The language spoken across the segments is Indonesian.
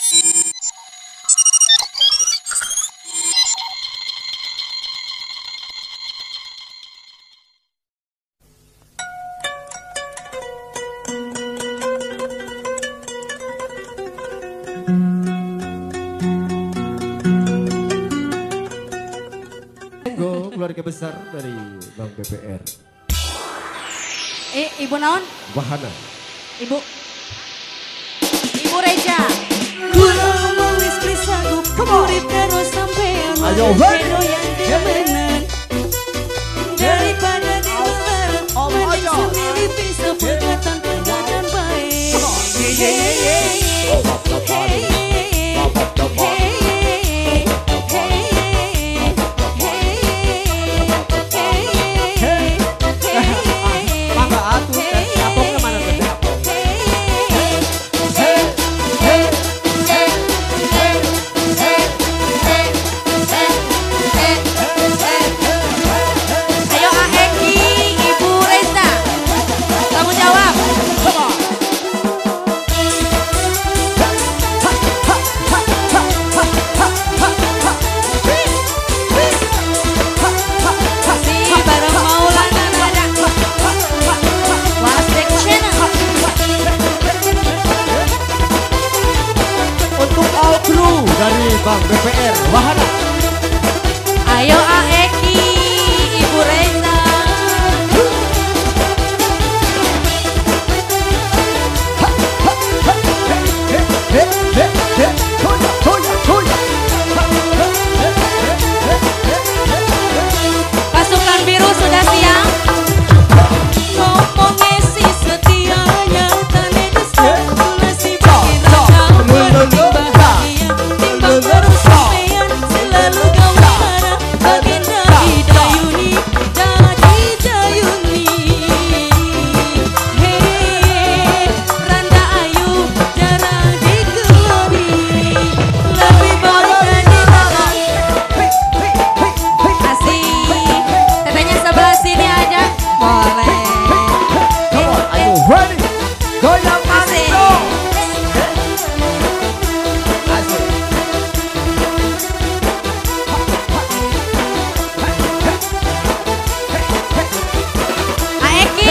Keluarga besar dari Bang BPR. Ibu naon? Wahana. Ibu Reja. Kula mau wis prisaku urip karo sampean. Ayo, yang demenan. Daripada di luar, mending sendiri bisa perkataan baik. Dari Bang BPR Wahana. Ayo Eki, Ibu Reza. Pasukan biru sudah siap. Ngomongnya si setianya tane desah kula si bikin rancang bahagia timbang terus sampean selalu gawara baginda didayuni hey randa ayu darah digelori lebih baik di tangan Asik. Tetenya sebelah sini aja. Boleh. Ayo ready. Goyang asik. Asik. Aeki.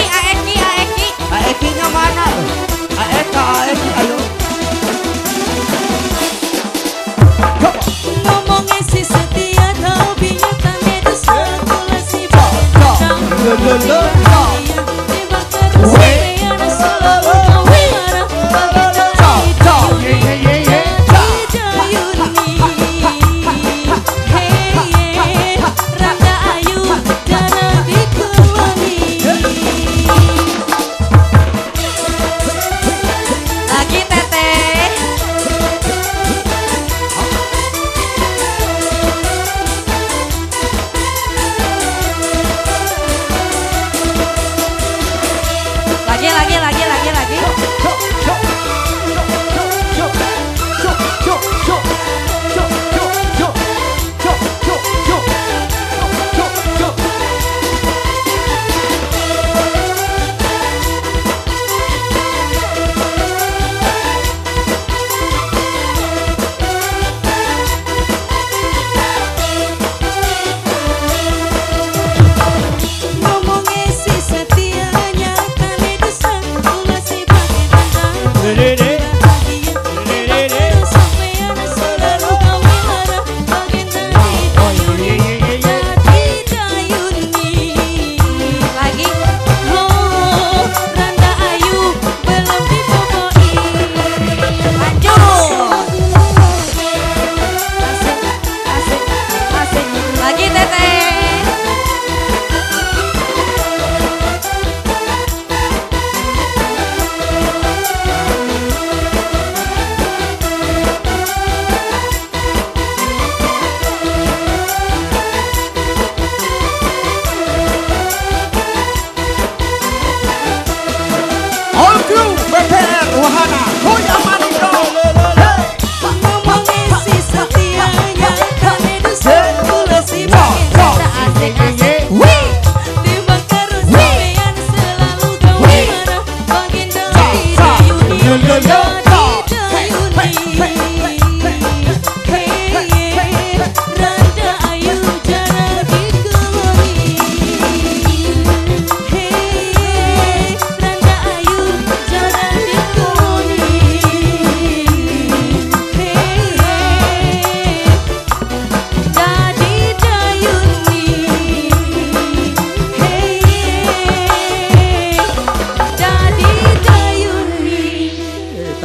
Aekinya mana? Aeka, Aeki, ayo. ngomongnya si setia tapi nyatanya desah kula si bikin rancang bahagia timbang terus sampean selalu gawara baginda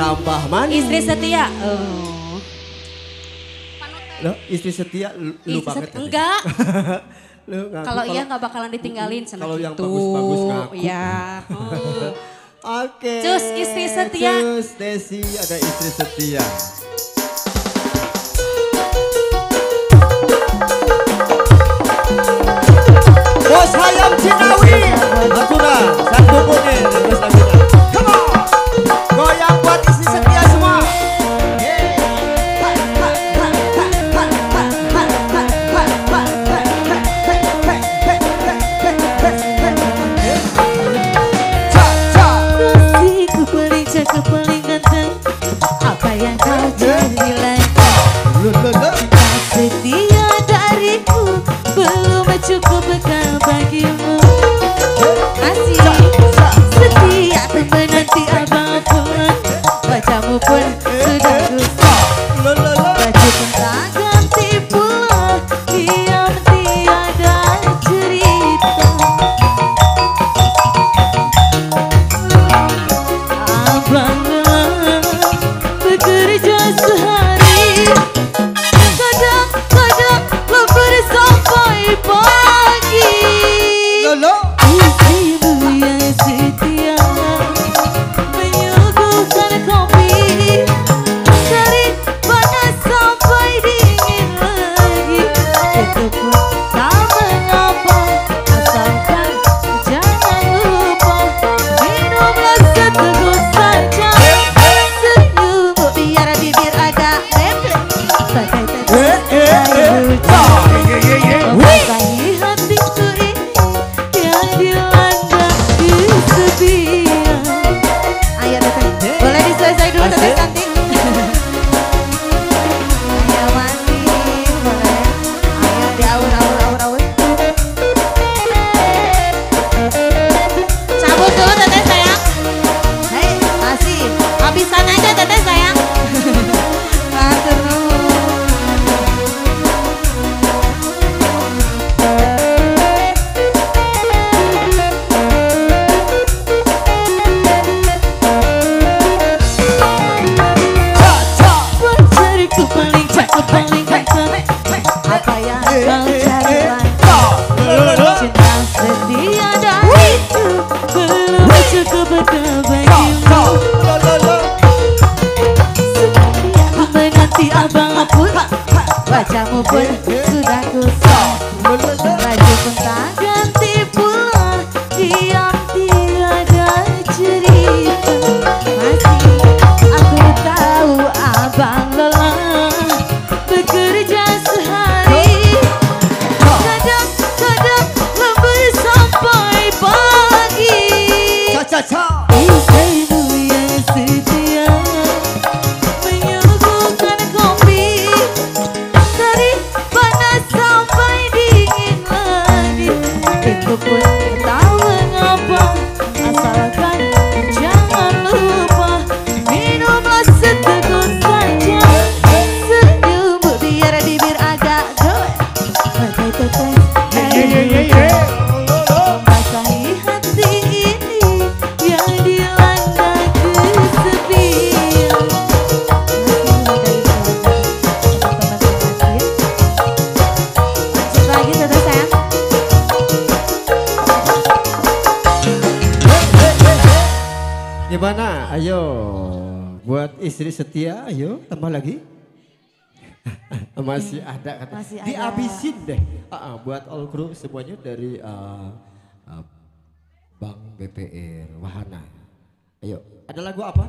tambah manis. Istri setia. Oh. Loh, istri setia lu banget. Enggak. Lu ngaku Kalau iya nggak bakalan ditinggalin sama kalau yang gitu. bagus-bagus ngaku. Iya. Oke. Cus istri setia. Cus Desi ada istri setia. Bos Hayam Cinawi. Natuna, satu kuning terus lagi. Come on. Goyang buat istri setia semua. Kasihku paling cakep paling ganteng. Apa yang kau cari lagi? Setia dariku belum cukup bekal bagimu. Masih setia teman nanti abang pulang. Wajahmu pun sudah kusam. Baju pun tak ganti pula. Diam tiada cerita. Abang bekerja sehari. Kadang-kadang lembur sampai pagi. Istrimu yang setia menyuguhkan kopi dari panas sampai dingin lagi. Itu pun tak mengapa, asalkan jangan lupa minumlah seteguk saja. Senyummu biar bibir agak nempel bagai tetes air hujan. Basahi hatiku ini yang dilanda kesepian. Ayo teteh, boleh diselesai dulu teteh cantik. Ayo mandi, boleh. Ayo diaur. Cabut dulu teteh sayang. Hei, masih habisan aja teteh sayang. Matur nuwun. Pacarku paling cakep paling ganteng. Apa yang kau cari lagi? Cinta setia dariku belum cukup bekal bagimu. Setia menanti abang pun, wajahmu pun sudah kusam. Baju pun tak ganti pula. Diam tiada cerita. Masih aku tahu abang lelah bekerja sehari. Kadang-kadang lembur sampai pagi. Istrimu yang setia menyuguhkan kopi dari panas sampai dingin lagi. Itu pun tak mengapa, asalkan jangan lupa minumlah seteguk saja. Senyummu biar bibir agak goyang bagai tetes air hujan. Basahi hati ini yang dilanda kesepian. Lanjut lagi teteh sayang. Gimana? Ayo buat istri setia, ayo tambah lagi. Masih ada kata. Masih ada. Dihabisin deh. Buat all crew semuanya dari Bank BPR Wahana. Ayo, ada lagu apa?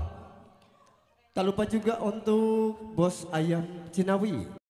Tak lupa juga untuk Bos Ayam Cinawi.